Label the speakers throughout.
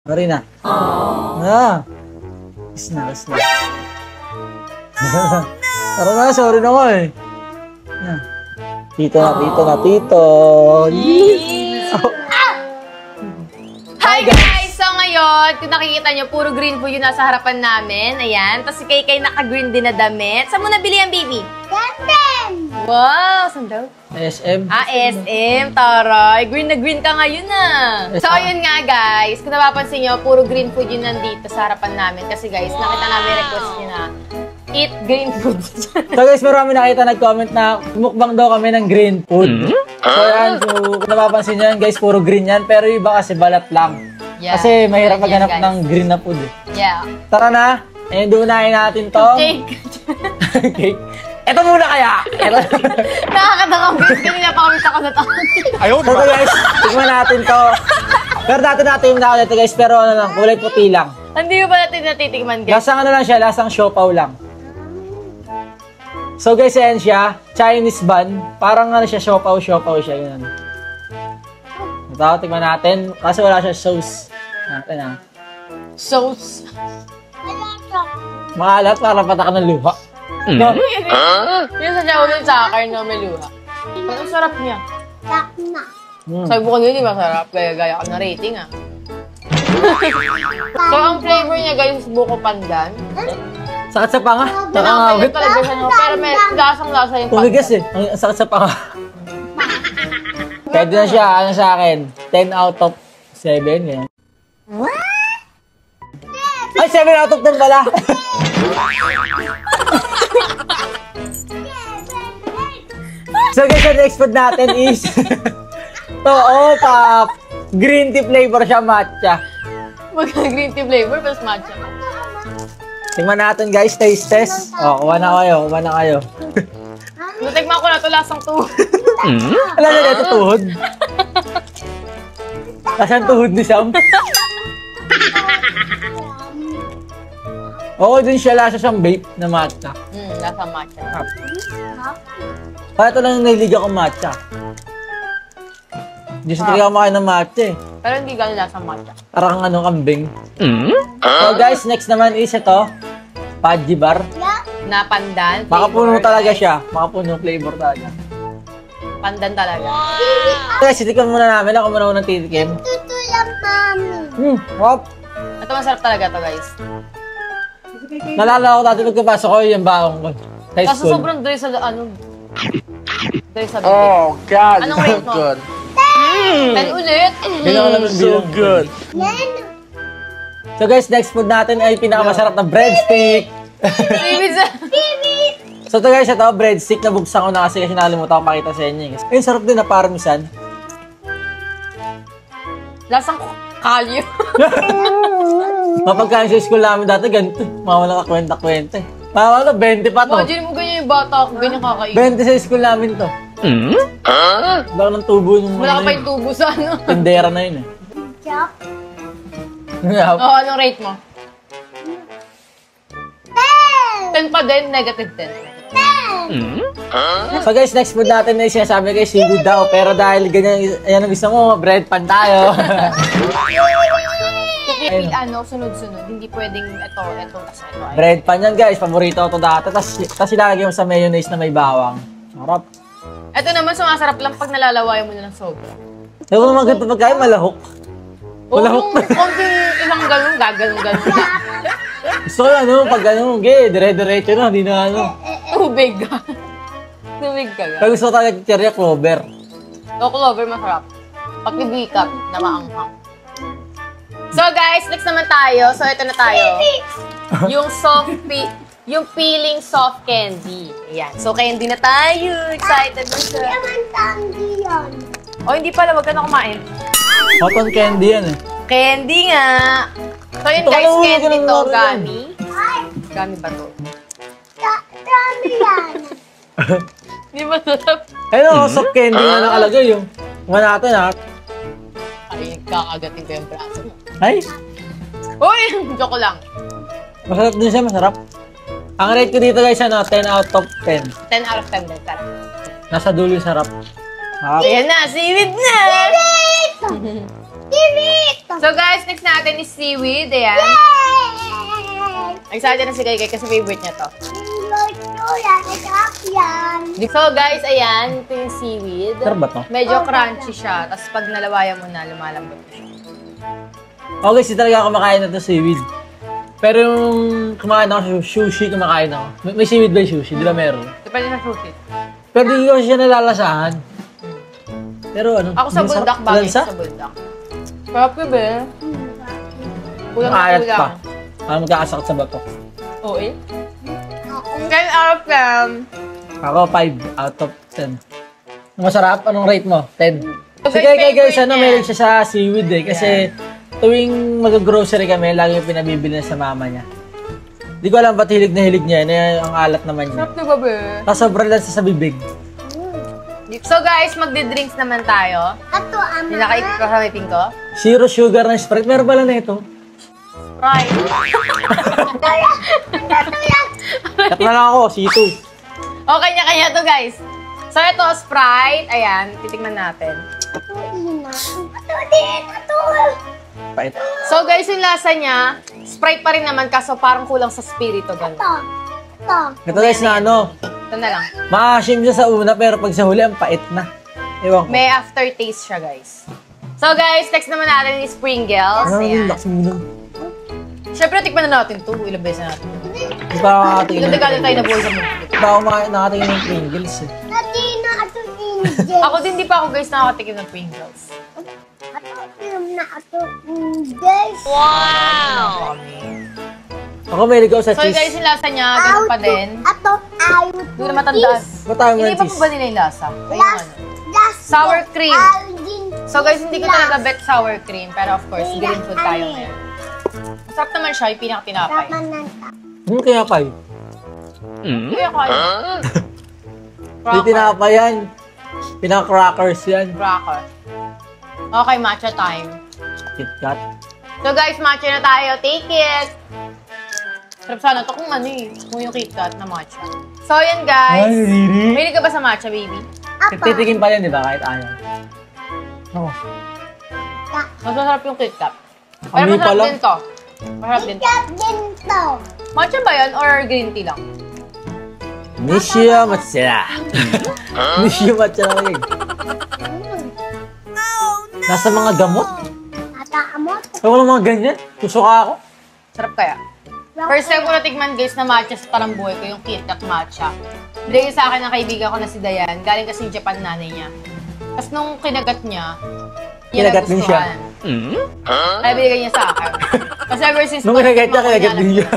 Speaker 1: Sorry na. Ah. Kiss na. Tara na, sorry na ko eh. Yan. Tito.
Speaker 2: Hi guys! So ngayon, kung nakikita nyo, puro green po yung nasa harapan namin. Ayan. Tapos si Kay naka-green din na damit. Saan mo nabili yan, baby?
Speaker 3: Ganten!
Speaker 2: Wow! Saan daw?
Speaker 1: SM.
Speaker 2: SM, taray. Green na green ka ngayon So, ayun nga guys. Kung napapansin nyo, puro green food yun nandito sa harapan namin. Kasi guys, nakita namin request nyo na eat green food.
Speaker 1: So guys, marami nakita nag-comment na mukbang daw kami ng green food. So yan, kung napapansin nyo yan guys, puro green yan. Pero iba kasi balat lang.
Speaker 2: Yeah.
Speaker 1: Kasi mahirap maghanap ng green na food.
Speaker 2: Yeah.
Speaker 1: Tara na, duunahin natin to.
Speaker 2: Cake.
Speaker 1: Cake. Ito muna kaya!
Speaker 2: Nakakatakam guys, kanina pa kami takot na takot.
Speaker 1: So guys, tignan natin to. Pero dati natin yung nakakita guys, pero ano lang, kulay puti lang.
Speaker 2: Hindi ko ba natin natitigman guys?
Speaker 1: Lasang ano lang siya, lasang siopaw lang. So guys, yan siya, Chinese bun. Parang ano siya, siopaw siya, yun. Ito, tignan natin, kasi wala siya sauce. Natin ah.
Speaker 2: Sauce.
Speaker 1: Maalat, para patakan ng luha. No?
Speaker 2: Yung sa Shaolin Soccer na may luha. Ang sarap niya.
Speaker 3: Takna.
Speaker 2: Sabi mo kanina, di masarap. Gaya-gaya ka na rating ah. So, ang flavor niya guys, buko pandan.
Speaker 1: Sakit sa panga.
Speaker 2: Nakakawit talaga siya. Pero may lasang-lasa yung pandan.
Speaker 1: Tumigas eh. Ang sakit sa panga. Pwede na siya, ano sa akin, 10 out of 7. Yan. Ay, 7 out of 10 pala. So guys, ang next food natin is Pop. Green tea flavor siya, matcha.
Speaker 2: Green tea flavor, plus matcha.
Speaker 1: Tingnan natin guys, taste test. Oh, kuha na kayo.
Speaker 2: Natikman ko na ito, lasang tuhod.
Speaker 1: Alam na ito, tuhod. Lasang tuhod ni Sam. Oo, dun siya lasa siyang vape na matcha.
Speaker 2: Lasang matcha.
Speaker 1: Kaya ito lang yung nahiliga kong matcha. Hindi siya talaga kumakain ng matcha eh.
Speaker 2: Pero hindi gano'n lasang matcha.
Speaker 1: Parang ano, kambing. So guys, next naman is ito. Pudgy bar.
Speaker 2: Na pandan.
Speaker 1: Makapuno talaga siya. Makapuno flavor talaga.
Speaker 2: Pandan talaga.
Speaker 1: Guys, titikman muna namin. Ako muna unang titikim.
Speaker 3: Tutulang mami.
Speaker 1: Wap.
Speaker 2: Ito masarap talaga to guys.
Speaker 1: Nalala ko dati pagkapasok ko yung baong ko. High
Speaker 2: Kaso
Speaker 1: school.
Speaker 2: sobrang dry sa ano. Dry sa bibig.
Speaker 4: Oh God,
Speaker 2: Anong
Speaker 4: so
Speaker 2: rate mo?
Speaker 4: good.
Speaker 2: 10 ulit.
Speaker 1: Hindi na ako naman
Speaker 4: So
Speaker 1: bilang.
Speaker 4: good.
Speaker 1: So guys, next food natin ay pinakamasarap na breadstick. So ito guys, ito breadstick na buksan ko na kasi nakalimutan ko pakita sa inyo. Ayun, sarap din na parmesan.
Speaker 2: Lasang kalyo.
Speaker 1: Mapagkain sa school namin dati, ganito. Mawala ka kwenta-kwenta. Mawala, 20 pa to.
Speaker 2: Imagine mo ganyan yung bata ako, ganyan kakain.
Speaker 1: 20 sa school namin to. Baka ng tubo nung
Speaker 2: Wala ka pa yung tubo sa ano.
Speaker 1: tindera na yun eh.
Speaker 3: Chop.
Speaker 2: Oo, anong rate mo? 10 pa din, negative 10.
Speaker 1: So guys, next food natin na sinasabi kay seafood daw. Pero dahil ganyan, ayan ang gusto mo, bread pan tayo.
Speaker 2: Kung ano, sunod-sunod, hindi pwedeng ito, tas ito.
Speaker 1: Bread pan yan guys, paborito ko to dati. Tapos ilalagay mo sa mayonnaise na may bawang. Sarap.
Speaker 2: Ito naman, sumasarap lang pag nalalawayan mo na ng sobra.
Speaker 1: Ewan ko naman ganito pagkain, malahok. Malahok.
Speaker 2: Konting ilang galong, gagalong-galong.
Speaker 1: Gusto ko ano, pag ano, dire-diretso na, hindi na ano.
Speaker 2: Tubig ka. Tubig ka ga.
Speaker 1: Pero gusto ko talaga cherry clover.
Speaker 2: O clover, masarap. Pag-ibikat na maanghang. So guys, next naman tayo. So ito na tayo. Yung yung peeling soft candy. Ayan. So candy na tayo. Excited na siya.
Speaker 3: Yaman tanggi yan.
Speaker 2: O hindi pala, wag ka na kumain.
Speaker 1: Cotton candy yan eh.
Speaker 2: Candy nga. So yun guys, candy to. Gummy. Gummy ba to?
Speaker 3: Dami yan.
Speaker 2: Hindi masarap.
Speaker 1: Ayun, soft candy nga nakalagay yung. Mga natin ha.
Speaker 2: Ay, kakagating ko yung braso mo.
Speaker 1: Ay,
Speaker 2: Uy! Joke lang.
Speaker 1: masarap din siya, masarap. Ang rate ko dito guys, ano, 10 out of 10.
Speaker 2: 10 out of 10 din. Tara.
Speaker 1: Nasa dulo yung sarap.
Speaker 2: Ayan na, seaweed na!
Speaker 3: Tibit!
Speaker 2: So guys, next natin is seaweed. Ayan. Excited na si Kai kasi favorite niya to. So guys, ayan. Ito yung seaweed.
Speaker 1: Sarap ba to?
Speaker 2: Medyo crunchy siya. Tapos pag nalawayan mo na, lumalambot siya.
Speaker 1: Okay, si talaga ako kumakain na to seaweed. Pero yung kumakain ako, sushi kumakain ako. May seaweed ba yung sushi? Di ba meron?
Speaker 2: Depende na sushi.
Speaker 1: Pero di ko siya nalalasahan. Pero ano?
Speaker 2: Ako sa buldak, bagay sa buldak. Sarap ko ba? Kulang na
Speaker 1: Maalat pa.
Speaker 2: kulang.
Speaker 1: Parang magkakasakit sa bato.
Speaker 2: Oo eh. 10 out of 10.
Speaker 1: Ako, 5 out of 10. Masarap? Anong rate mo? 10.
Speaker 2: Okay,
Speaker 1: Kasi kaya guys,
Speaker 2: favorite niya.
Speaker 1: meron siya sa seaweed eh. Kasi tuwing mag-grocery kami, lagi yung pinabibili na sa mama niya. Di ko alam ba't hilig na hilig niya. Ang alat naman niya.
Speaker 2: Sarap diba ba?
Speaker 1: Tapos sobrang lang sa bibig.
Speaker 2: So guys, magdi-drinks naman tayo.
Speaker 3: Ato, ama.
Speaker 2: Nakakamitin ko.
Speaker 1: Zero sugar na Sprite. Meron pala na ito.
Speaker 2: Right.
Speaker 1: Kat na lang ako, C2.
Speaker 2: O, kanya-kanya to guys. So ito, Sprite. Ayan, titignan natin.
Speaker 3: Ato, ina. Ato din, ato.
Speaker 1: Pait.
Speaker 2: So guys, yung lasa niya, Sprite pa rin naman kaso parang kulang sa spirito. Ganun.
Speaker 3: Ito.
Speaker 1: Ito guys na ano,
Speaker 2: Ito na lang.
Speaker 1: maasim siya sa una pero pag sa huli, ang pait na. Ewan ko.
Speaker 2: May aftertaste siya guys. So guys, next naman natin is Pringles.
Speaker 1: Ano yung
Speaker 2: Ayan.
Speaker 1: lakas mo nun?
Speaker 2: Siyempre, tikman na natin ito. Ilang beses na natin.
Speaker 1: Di ba ako nakatingin
Speaker 2: Ilang dekada tayo na buhay sa mundo.
Speaker 1: Di ba ako nakatingin ng Pringles eh.
Speaker 3: Natina, ato, injay.
Speaker 2: Ako din, di pa ako guys nakakatikim ng Pringles.
Speaker 3: Ato, na ato, injay.
Speaker 1: Ako may ligaw sa
Speaker 2: So guys,
Speaker 1: cheese.
Speaker 2: yung lasa niya, ganun pa din.
Speaker 3: Ato, ayaw.
Speaker 2: Hindi ko na matandaan.
Speaker 1: Ba't tayo
Speaker 2: Hindi
Speaker 1: ng
Speaker 2: pa
Speaker 1: cheese?
Speaker 2: po ba nila yung lasa? Ayun
Speaker 3: Last,
Speaker 2: ano.
Speaker 3: last.
Speaker 2: Sour cream.
Speaker 3: Aldin.
Speaker 2: So guys, hindi ko talaga bet sour cream. Pero of course, green food tayo ngayon. Masarap naman siya, yung pinakatinapay.
Speaker 3: Tama na ta.
Speaker 1: Kaya kayo.
Speaker 2: Kaya kaya.
Speaker 1: Hindi tinapa yan. Pinaka-crackers yan.
Speaker 2: Cracker. Okay, matcha time.
Speaker 1: KitKat.
Speaker 2: So guys, matcha na tayo. Take it! Sarap sana ito kung ano eh. Kung yung KitKat na matcha. So yan guys.
Speaker 1: really?
Speaker 2: Mahilig ka ba sa matcha, baby?
Speaker 3: Apa.
Speaker 1: Titikin pa yan, di ba? Kahit ayaw. Oh.
Speaker 2: Mas masarap yung KitKat. Pero
Speaker 1: Amoy pa
Speaker 2: masarap
Speaker 1: lang.
Speaker 2: din to. Masarap din to.
Speaker 3: Ikat din to.
Speaker 2: Matcha ba yan or green tea lang?
Speaker 1: Nishio matcha. Nishio matcha lang yun. Nasa mga gamot.
Speaker 3: Nataamot.
Speaker 1: Ako lang mga ganyan. Susuka ako.
Speaker 2: Sarap kaya? First time ko natikman guys na matcha sa parang buhay ko, yung KitKat matcha. Binigay sa akin ng kaibigan ko na si Dayan. Galing kasi Japan nanay niya. Tapos nung kinagat niya, yun
Speaker 1: Kinagat din siya?
Speaker 2: nagustuhan. Kaya binigay niya sa akin. Kasi ever since...
Speaker 1: Nung kinagat niya, kinagat din niya.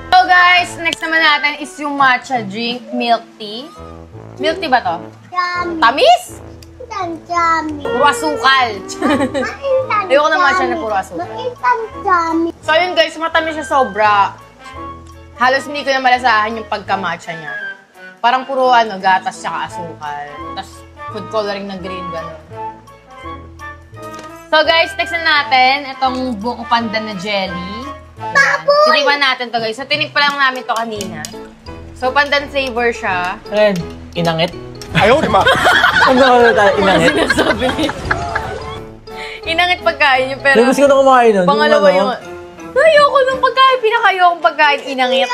Speaker 2: So guys, next naman natin is yung matcha drink, milk tea. Milk tea ba to?
Speaker 3: Dami.
Speaker 2: Tamis?
Speaker 3: Dami.
Speaker 2: Puro asukal. Ayoko ng matcha na puro asukal.
Speaker 3: Maintan dami.
Speaker 2: So yun guys, matamis siya sobra. Halos hindi ko na malasahan yung pagka-matcha niya. Parang puro ano, gatas tsaka asukal. Tapos food coloring na green, gano'n. So guys, next na natin, itong buko pandan na jelly. Tinikman natin to guys. So tinik pa lang namin to kanina. So pandan flavor siya.
Speaker 1: Ayan, inangit.
Speaker 4: Ayaw, di ba?
Speaker 1: Ano tayo, inangit?
Speaker 2: Sinasabi niya. Inangit pagkain niyo, pero
Speaker 1: Gusto ko na kumain nun.
Speaker 2: pangalawa
Speaker 1: ano,
Speaker 2: yung... Ayoko nung pagkain, pinakayokong pagkain, inangit.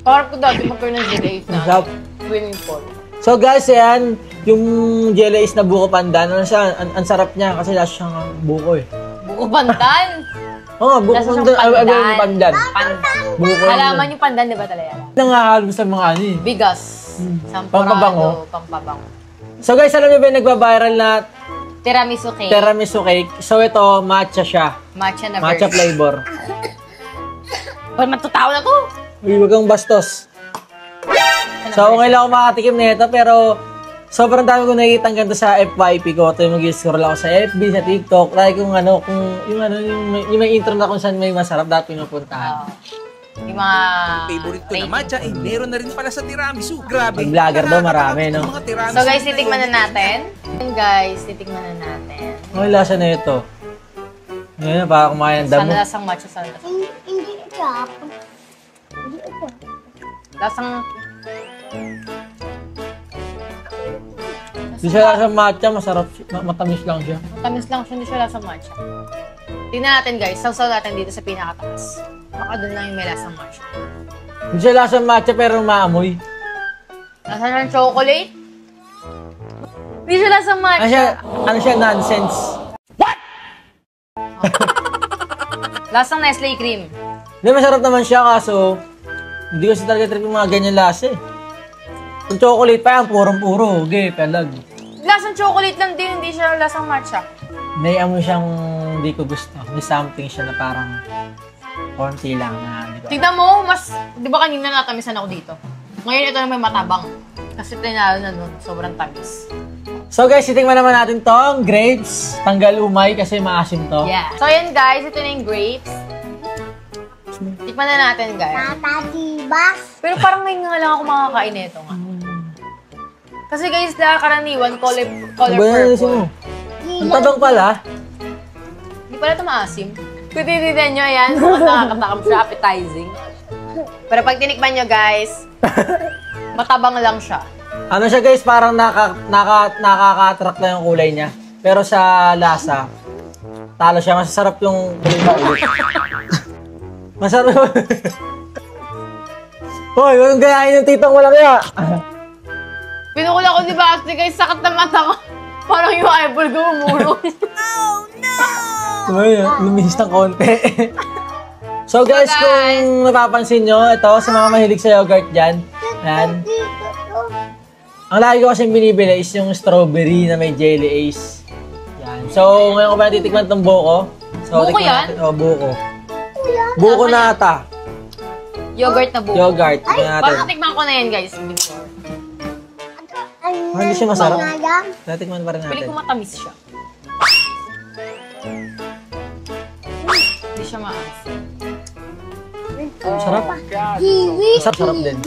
Speaker 2: Parang ko dati magkaroon ng jelly na
Speaker 1: Sarap.
Speaker 2: swimming pool.
Speaker 1: So guys, ayan, yung jelly is na buko pandan. Ano siya, ang sarap niya kasi lasa siyang buko eh.
Speaker 2: Buko pandan.
Speaker 1: Oo nga, buko
Speaker 2: Lasa siyang
Speaker 1: pandan. Ay,
Speaker 2: pandan.
Speaker 1: pandan.
Speaker 2: Pandan.
Speaker 1: Buko
Speaker 2: Halaman yung pandan, di ba talaga?
Speaker 1: Nangahalo sa mga ano eh.
Speaker 2: Bigas.
Speaker 1: Pampabango.
Speaker 2: Pampabango.
Speaker 1: So guys, alam niyo ba yung nagba-viral na
Speaker 2: Tiramisu cake.
Speaker 1: tiramisu cake? So ito, matcha siya.
Speaker 2: Matcha na
Speaker 1: Matcha
Speaker 2: version.
Speaker 1: flavor.
Speaker 2: Well, matutao na to.
Speaker 1: Uy, wag kang bastos. So, ngayon lang ako makatikim nito, pero sobrang dami ko nakikita ang ganda sa FYP ko. Ito yung mag-scroll ako sa FB, sa TikTok. Like kung ano, yung may intro na kung saan may masarap, dapat pinupuntahan.
Speaker 2: Yung mga...
Speaker 4: Favorite ko na
Speaker 2: rating.
Speaker 4: matcha ay meron na rin pala sa tiramisu. Grabe.
Speaker 1: Pag vlogger daw, marami, no?
Speaker 4: Mga tiramisu
Speaker 2: So guys,
Speaker 4: na
Speaker 2: titikman na
Speaker 4: yun.
Speaker 2: natin. Guys, titikman na natin.
Speaker 1: Ang lasa na ito. Ngayon, para kumain ng damo.
Speaker 2: Sana lasang matcha, sana lasang...
Speaker 3: Hindi ito. Hindi ito.
Speaker 2: Lasang...
Speaker 1: Hindi siya lasang matcha, masarap siya. Matamis lang siya.
Speaker 2: Matamis lang siya, hindi siya lasang matcha. Tingnan natin guys, sausaw natin dito sa pinakataas. Baka doon lang yung may lasang matcha.
Speaker 1: Hindi siya lasang matcha pero maamoy.
Speaker 2: Lasa ng chocolate? Hindi siya lasang matcha.
Speaker 1: Ano siya, nonsense.
Speaker 2: Lasang Nestle cream.
Speaker 1: Hindi, masarap naman siya kaso hindi kasi talaga trip yung mga ganyan lasa eh. Yung chocolate pa yan, purong-puro. Okay, pelag.
Speaker 2: Lasang chocolate lang din, hindi siya lasang matcha.
Speaker 1: May amoy siyang hindi ko gusto. May something siya na parang konti lang na hindi ko.
Speaker 2: Tignan mo, mas, di ba kanina natamisan ako dito? Ngayon ito na may matabang. Kasi tinalo na nun, sobrang tamis.
Speaker 1: So guys, titingnan naman natin tong grapes. Tanggal umay kasi maasim to.
Speaker 2: Yeah. So yan guys, ito na yung grapes. Tikman na natin guys.
Speaker 3: Tata, diba?
Speaker 2: Pero parang ngayon nga lang ako makakain nito nga. Kasi guys, karaniwan, color purple.
Speaker 1: Ang tabang pala.
Speaker 2: Hindi pala ito maasim. Kung titinan nyo, yan, nakakatakam siya, appetizing. Pero pag tinikman nyo guys, matabang lang siya.
Speaker 1: Ano siya guys, parang nakaka-attract lang yung kulay niya. Pero sa lasa, talo siya. Masasarap yung masarap. Hoy, huwag gayahin yung titong wala kaya.
Speaker 2: Pinukula ko si Basti guys, sakit na mata ko. Parang yung eyeball ko umurong.
Speaker 1: Uy, lumihis ng konti. So guys, kung napapansin nyo, ito sa mga mahilig sa yogurt dyan, yan. Ang lagi ko kasing binibili is yung strawberry na may jelly ace. Yan. So, ngayon ko ba natitikman itong buko? So,
Speaker 2: Buko
Speaker 1: tikman
Speaker 2: yan?
Speaker 1: natin. Buko. Buko na ata.
Speaker 2: Yogurt na buko.
Speaker 1: Yogurt. Tikman natin.
Speaker 2: Parang tikman ko na yan guys. Before.
Speaker 1: Hindi siya masarap. Natikman pa rin
Speaker 2: Pili
Speaker 1: natin.
Speaker 2: ko matamis siya. Hindi siya maasim.
Speaker 1: Masarap. Masarap din.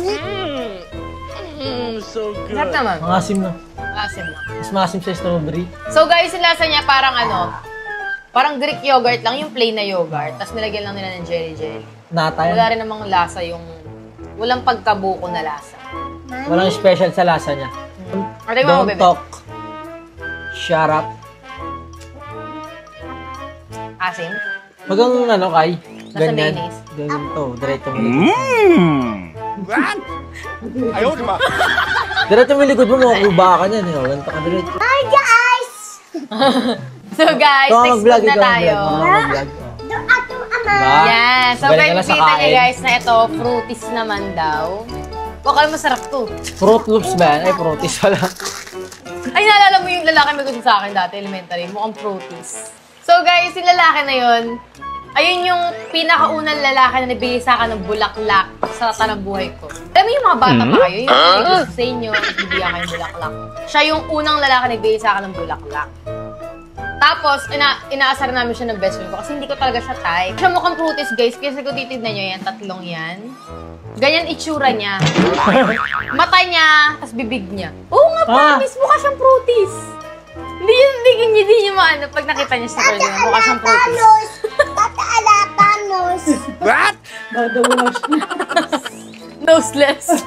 Speaker 2: Sarap naman.
Speaker 1: Ang asim na.
Speaker 2: Asim lang.
Speaker 1: Mas maasim sa strawberry.
Speaker 2: So guys, yung lasa niya parang parang Greek yogurt lang, yung plain na yogurt. Tapos nilagyan lang nila ng jelly.
Speaker 1: Nata yan.
Speaker 2: Wala rin namang lasa walang pagkabuko na lasa.
Speaker 1: Walang special sa lasa niya.
Speaker 2: Ate mo,
Speaker 1: Don't
Speaker 2: bebe.
Speaker 1: talk. Shut up.
Speaker 2: Asim.
Speaker 1: Wag kang Kai. Ganyan.
Speaker 2: mayonnaise.
Speaker 1: Ganyan to. Diretso mo.
Speaker 4: What? Ayaw, di ba?
Speaker 1: Diretso mo likod mo. Makukuba ka niyan. Ganito ka diretso.
Speaker 3: Hi guys!
Speaker 2: So guys,
Speaker 1: Ikaw
Speaker 2: next
Speaker 1: mag-vlog.
Speaker 2: food na
Speaker 1: Ikaw
Speaker 2: tayo.
Speaker 1: mag-vlog.
Speaker 3: Doon atong ama.
Speaker 1: Diba?
Speaker 2: Yan. So
Speaker 1: Galing
Speaker 2: guys,
Speaker 1: ka na sa
Speaker 2: kita niyo
Speaker 1: kain.
Speaker 2: guys na ito, fruities naman daw. Baka masarap to.
Speaker 1: Fruit Loops ba yan? Ay, fruities pala.
Speaker 2: Ay, naalala mo yung lalaki na gusto sa akin dati, elementary, mukhang fruities. So guys, yung lalaki na yun, ayun yung pinakaunang lalaki na nabigay sa akin ng bulaklak sa lahat ng buhay ko. Alam mo yung mga bata pa kayo, yung may gusto sa inyo, bibigyan kayo ng bulaklak. Siya yung unang lalaki na nabigay sa akin ng bulaklak. Tapos, inaasar namin siya ng best friend ko kasi hindi ko talaga siya type. Siya mukhang fruities guys, kasi kung titignan nyo yan, tatlong yan. Ganyan itsura niya. Mata niya, tas bibig niya. Oo nga, promise, mukha siyang fruities. Hindi niya maano pag nakita niya sa girl niya, mukha siyang fruities.
Speaker 3: Tata, alapanos.
Speaker 4: What?
Speaker 2: Noseless.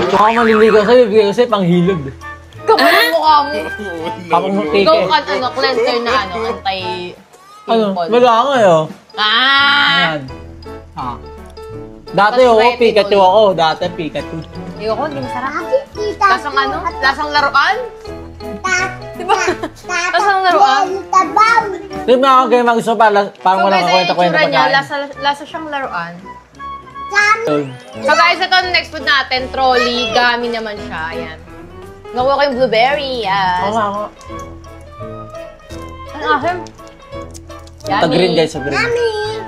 Speaker 1: Kung ako maliligaw sa'yo, bibigay ko sa'yo panghilod.
Speaker 2: Kapal ang mukha mo.
Speaker 1: Kapag mag-take
Speaker 2: Ikaw
Speaker 1: eh.
Speaker 2: ka, cleanser na anti-pimple.
Speaker 1: Wala nga eh.
Speaker 2: Ah!
Speaker 1: Ayan. Dati
Speaker 2: Tapos
Speaker 1: ako,
Speaker 2: retinol.
Speaker 1: Pikachu ako. Dati Pikachu.
Speaker 2: Ayoko, hindi masarap.
Speaker 3: Bakit kita?
Speaker 2: Lasang Lasang laruan? Diba?
Speaker 3: Tata,
Speaker 2: Lasang laruan?
Speaker 3: tabaw.
Speaker 1: Yung mga kagaya gusto parang
Speaker 2: So
Speaker 1: walang
Speaker 2: guys, ay
Speaker 1: kwenta-kwenta
Speaker 2: itsura niya,
Speaker 1: pagkain.
Speaker 2: lasa siyang laruan.
Speaker 3: Kami.
Speaker 2: So guys, ito ang next food natin, trolley. Gami naman siya, ayan. Nakuha ko yung blueberry, yes.
Speaker 1: Ako.
Speaker 2: Ano ahem?
Speaker 1: Sa green guys, sa green.
Speaker 3: Mami.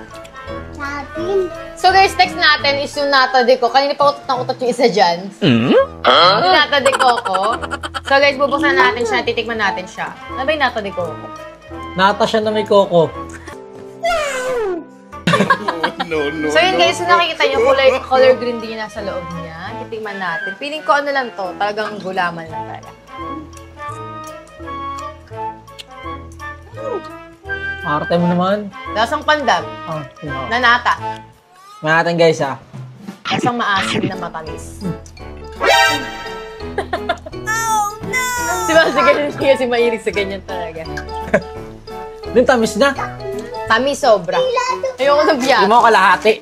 Speaker 3: Satin.
Speaker 2: So guys, next natin is yung nata de coco. Kanina pa utot na utot yung isa dyan. Yung nata de coco. So guys, bubuksan natin siya, titikman natin siya. Ano ba yung nata de coco?
Speaker 1: Nata siya na may coco.
Speaker 4: No.
Speaker 2: So yun guys, yung nakikita nyo, color green din yung nasa loob niya. Titikman natin. Feeling ko ano lang to, talagang gulaman lang talaga.
Speaker 1: Arte mo naman.
Speaker 2: Lasang pandag na nata.
Speaker 1: Mga natin guys ha.
Speaker 2: Lasang maasim na matamis.
Speaker 3: Oh no!
Speaker 2: Si Masi ganyan kasi mahilig sa ganyan talaga.
Speaker 1: Yung tamis na.
Speaker 2: Kami sobra. Ayoko ng biyak.
Speaker 1: Hindi mo kalahati.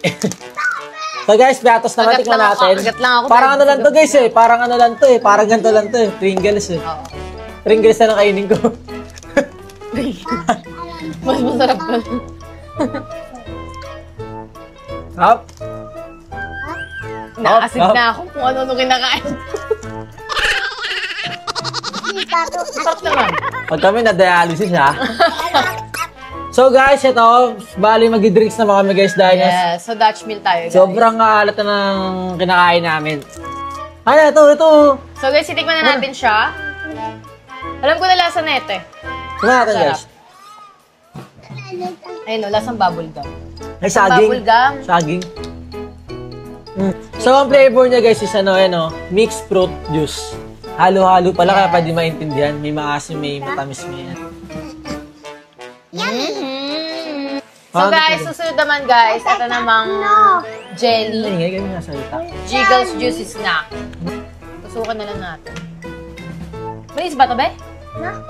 Speaker 1: So guys, piatos naman,
Speaker 2: Kagat
Speaker 1: tikman
Speaker 2: lang ako,
Speaker 1: natin.
Speaker 2: kagat lang ako.
Speaker 1: Parang ano lang to guys eh. Parang ano lang to eh. Parang ganito lang to eh. Pringles eh.
Speaker 2: Oo.
Speaker 1: Pringles na nakainin ko.
Speaker 2: Mas masarap pa.
Speaker 1: Hop.
Speaker 2: Naasid
Speaker 1: Hop.
Speaker 2: na ako kung ano-ano kinakain. Sarap naman.
Speaker 1: Pag kami na-dialysis ha. So guys, ito. Bali mag-drinks na kami guys dahil
Speaker 2: Yeah, so Dutch meal tayo, guys.
Speaker 1: sobrang alat na ng kinakain namin. Ay, ito.
Speaker 2: So guys, titikman na natin siya. Alam ko na lasa na ito eh.
Speaker 1: Tingnan natin guys.
Speaker 2: Ayun o, lasang bubble gum.
Speaker 1: Ay, saging.
Speaker 2: Bubble gum.
Speaker 1: Saging. So, ang flavor niya guys is mixed fruit juice. Halo-halo pala kaya pwede maintindihan. May maasim, may matamis, may
Speaker 2: So guys, susunod naman guys, ito namang jelly.
Speaker 1: Ay, ganyan nga salita.
Speaker 2: Jiggles Juicy Snack. Susukan na lang natin. Malinis ba ito, be?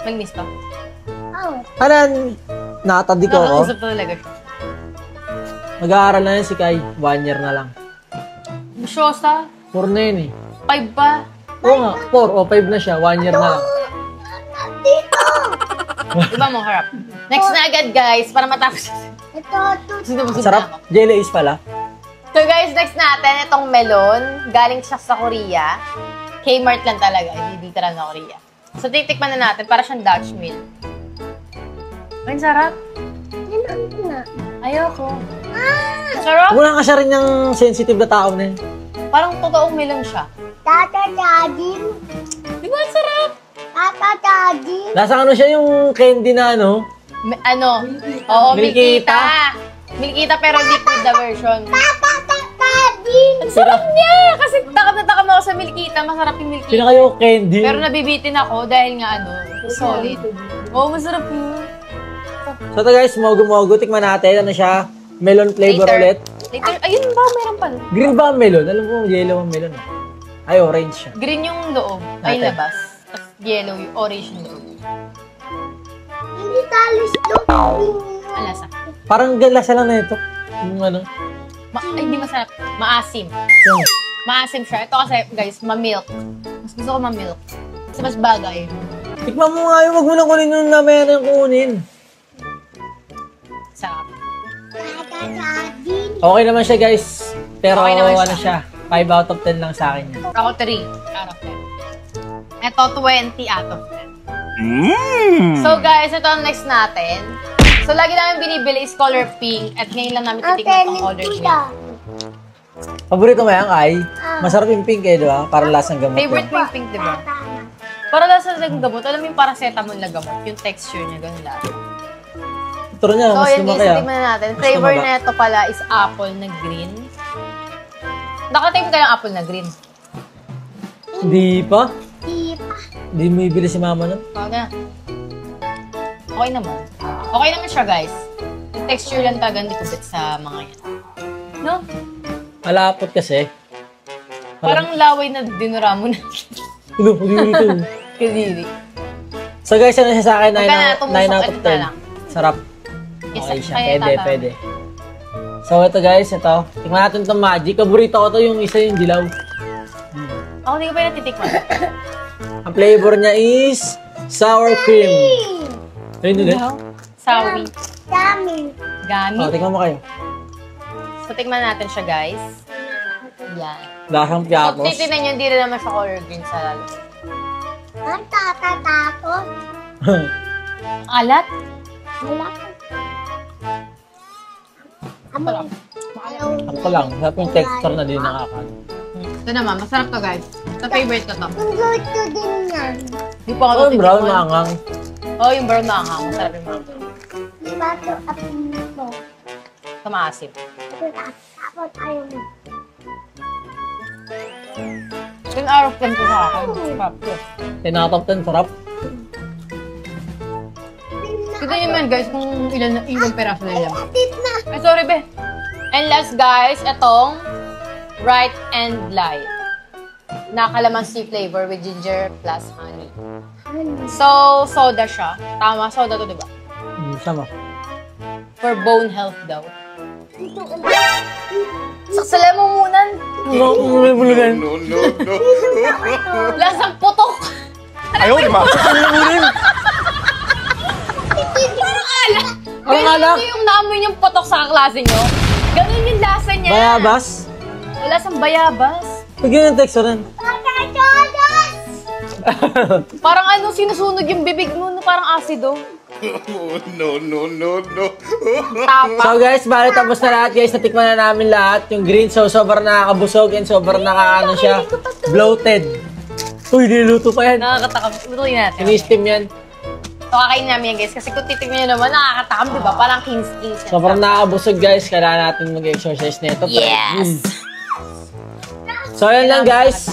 Speaker 2: Malinis to?
Speaker 1: Hanan, nakatadi ko ako.
Speaker 2: Nakakausap to talaga siya.
Speaker 1: Mag-aaral na yun si Kai. 1 year na lang.
Speaker 2: Busyosa.
Speaker 1: 4 na yun eh.
Speaker 2: 5 pa.
Speaker 1: Oo nga, 4 o 5 na siya. 1 year na lang.
Speaker 2: Diba mo harap? Next na agad guys, para matapos.
Speaker 1: Sarap. Jelly is pala.
Speaker 2: So guys, next natin, itong melon. Galing siya sa Korea. Kmart lang talaga, hindi dito lang na Korea. So titikman na natin, para siyang Dutch meal. Ay, sarap. Ayoko. Sarap.
Speaker 1: Wala ka siya rin yung sensitive na tao na yun.
Speaker 2: Parang totoong melon siya.
Speaker 3: Tata Daddy.
Speaker 2: Di ba, ang sarap?
Speaker 3: Tata Daddy.
Speaker 1: Lasa siya yung candy na
Speaker 2: Oo,
Speaker 1: Milkita.
Speaker 2: Milkita pero liquid na version.
Speaker 3: Tata Daddy.
Speaker 2: Ang sarap niya! Kasi takam na takam ako sa Milkita. Masarap yung Milkita.
Speaker 1: Pinaka yung candy.
Speaker 2: Pero nabibitin ako dahil nga solid. Oo, masarap yun.
Speaker 1: So ito guys, mogo-mogo. Tikman natin. Ano siya? Melon flavor ulit.
Speaker 2: Later, ayun ba? Meron pala.
Speaker 1: Green ba ang melon? Alam ko, yellow ang melon. Ay, orange siya.
Speaker 2: Green yung loob. Ay,
Speaker 1: Natin.
Speaker 2: labas. Tapos yellow yung orange yung loob.
Speaker 3: Hindi talis to.
Speaker 2: Ang lasa.
Speaker 1: Parang lasa lang na ito. Yung ano.
Speaker 2: Ay, hindi masarap. Maasim.
Speaker 1: Yung,
Speaker 2: Maasim siya. Ito kasi, guys, ma-milk. Mas gusto ko ma-milk. Kasi mas bagay.
Speaker 1: tikman mo nga yung wag mo na kunin yung namaya na yung kunin.
Speaker 2: Sarap.
Speaker 3: Tata Daddy.
Speaker 1: Okay naman siya guys. Pero
Speaker 2: Okay naman
Speaker 1: ano siya, 5 out of 10 lang sa akin yan.
Speaker 2: Ako 3 out of 10. Ito, 20 out of 10. So guys, ito ang next natin. So lagi namin binibili is color pink at ngayon lang namin titignan itong color green.
Speaker 1: Paborito mo yan, Kai? Masarap yung pink eh, di ba? Para lasang gamot.
Speaker 2: Favorite mo yung pink, di ba? Para lasa ng gamot. Alam mo yung paracetamol na gamot. Yung texture niya, ganun lang.
Speaker 1: Ito rin niya,
Speaker 2: So
Speaker 1: mas
Speaker 2: yun
Speaker 1: lumaki
Speaker 2: guys,
Speaker 1: ah.
Speaker 2: tingnan natin. Flavor
Speaker 1: lumaba.
Speaker 2: na ito pala is apple na green. Nakatim ka ng apple na green.
Speaker 1: Hindi pa?
Speaker 3: Di pa.
Speaker 1: Hindi mo ibili si mama nun?
Speaker 2: Oo na. Okay naman. Okay naman siya, guys. Yung texture lang talaga hindi kubit sa mga yan. No?
Speaker 1: Malapot kasi.
Speaker 2: Parang laway na dinura mo na.
Speaker 1: Ano, hindi ito.
Speaker 2: Kadiri.
Speaker 1: So guys, ano siya sa akin? 9
Speaker 2: Huwag ka na,
Speaker 1: out
Speaker 2: tumusok
Speaker 1: of
Speaker 2: ito na lang.
Speaker 1: 10. Sarap.
Speaker 2: Isa-
Speaker 1: Okay siya.
Speaker 2: kaya
Speaker 1: Pwede,
Speaker 2: tata.
Speaker 1: pwede. So ito guys, ito. Tingnan natin itong magic. Paborito ko to yung isa yung dilaw.
Speaker 2: Ako hindi ko pa natitikman.
Speaker 1: Ang flavor niya is sour cream. Ayun yun eh.
Speaker 2: Sawi.
Speaker 3: Dami.
Speaker 2: Gami.
Speaker 1: Oh, tingnan mo kayo.
Speaker 2: So, tikman natin siya, guys. Yan.
Speaker 1: Lasang
Speaker 2: So,
Speaker 1: piatos.
Speaker 2: titinan nyo, hindi rin naman siya color green sa lalo.
Speaker 3: Ang tata tapos.
Speaker 2: Alat?
Speaker 3: Wala ka.
Speaker 2: Sarap.
Speaker 1: Ako lang. Sarap yung texture na din nakakaano.
Speaker 2: Ito naman, masarap to, guys. Ito, favorite ko to.
Speaker 3: Ang gusto din yan.
Speaker 2: Hindi pa ako
Speaker 1: Oh, yung brown
Speaker 2: natitikman.
Speaker 1: maangang.
Speaker 2: Oh, yung brown na ang masarap yung brown.
Speaker 3: Di ba ito apin mo?
Speaker 2: Ito maasim.
Speaker 3: Ito tapos ayaw mo.
Speaker 2: Yung out of 10 ko sa akin. Sarap yun.
Speaker 1: 10 out of 10, sarap.
Speaker 2: Tignan nyo man, guys, kung ilang peraso na ilan.
Speaker 3: Tit na.
Speaker 2: Ay, sorry, be. And last, guys, itong Right and Light. Na calamansi flavor with ginger plus honey. So, soda siya. Tama, soda to, diba?
Speaker 1: Sama.
Speaker 2: For bone health daw. Saksala mo muna.
Speaker 4: No, no, no.
Speaker 2: Lasang putok.
Speaker 4: Ayaw, di ba?
Speaker 1: Ang alak.
Speaker 2: Ito yung naamoy yung putok sa klase nyo. Ganun yung lasa niya.
Speaker 1: Bayabas.
Speaker 2: Wala sang bayabas.
Speaker 1: Pagyan ng texture rin.
Speaker 2: Parang ano, sinusunog yung bibig mo, no? Parang asido.
Speaker 4: No, no, no, no.
Speaker 2: Tapa.
Speaker 1: So guys, bali tapos na lahat guys. Natikman na namin lahat. Yung green, so sobrang nakakabusog and sobrang nakakaano siya. Bloated. Uy, niluto pa yan.
Speaker 2: Nakakatakam. Lutuin natin.
Speaker 1: Ini-steam yan.
Speaker 2: So, kakain namin yan, guys. Kasi kung titignan nyo naman, nakakatakam, di ba? Parang kings-kings yan.
Speaker 1: Sobrang nakakabusog guys. Kailangan natin mag-exercise nito.
Speaker 2: Yes!
Speaker 1: So, ayan lang guys.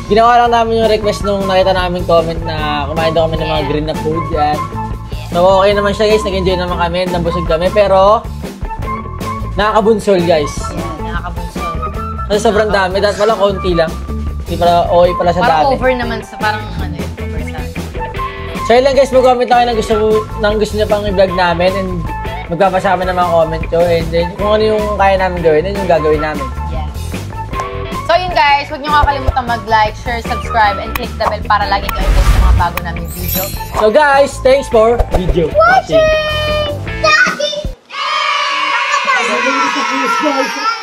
Speaker 1: Ginawa lang namin yung request nung nakita namin comment na kumain daw kami ng mga green na food. Yan. So, okay naman siya guys. Nag-enjoy naman kami. Nabusog kami. Pero, nakakabunsol guys.
Speaker 2: Yan, nakakabunsol.
Speaker 1: Kasi sobrang dami. Dahil pala konti lang. Hindi pala, okay pala sa
Speaker 2: Parang
Speaker 1: dami.
Speaker 2: over naman sa parang ano yun, over sa...
Speaker 1: So, yun lang guys. Mag-comment lang kayo ng gusto niyo pang i-vlog namin. And magpapasama ng mga comment ko. And then, kung ano yung kaya namin gawin, yun yung gagawin namin.
Speaker 2: Yes. So yun guys, huwag niyo kakalimutan mag-like, share, subscribe, and click the bell para lagi kayo update sa mga bago naming video.
Speaker 1: So guys, thanks for video watching.
Speaker 3: Daddy!
Speaker 1: Guys!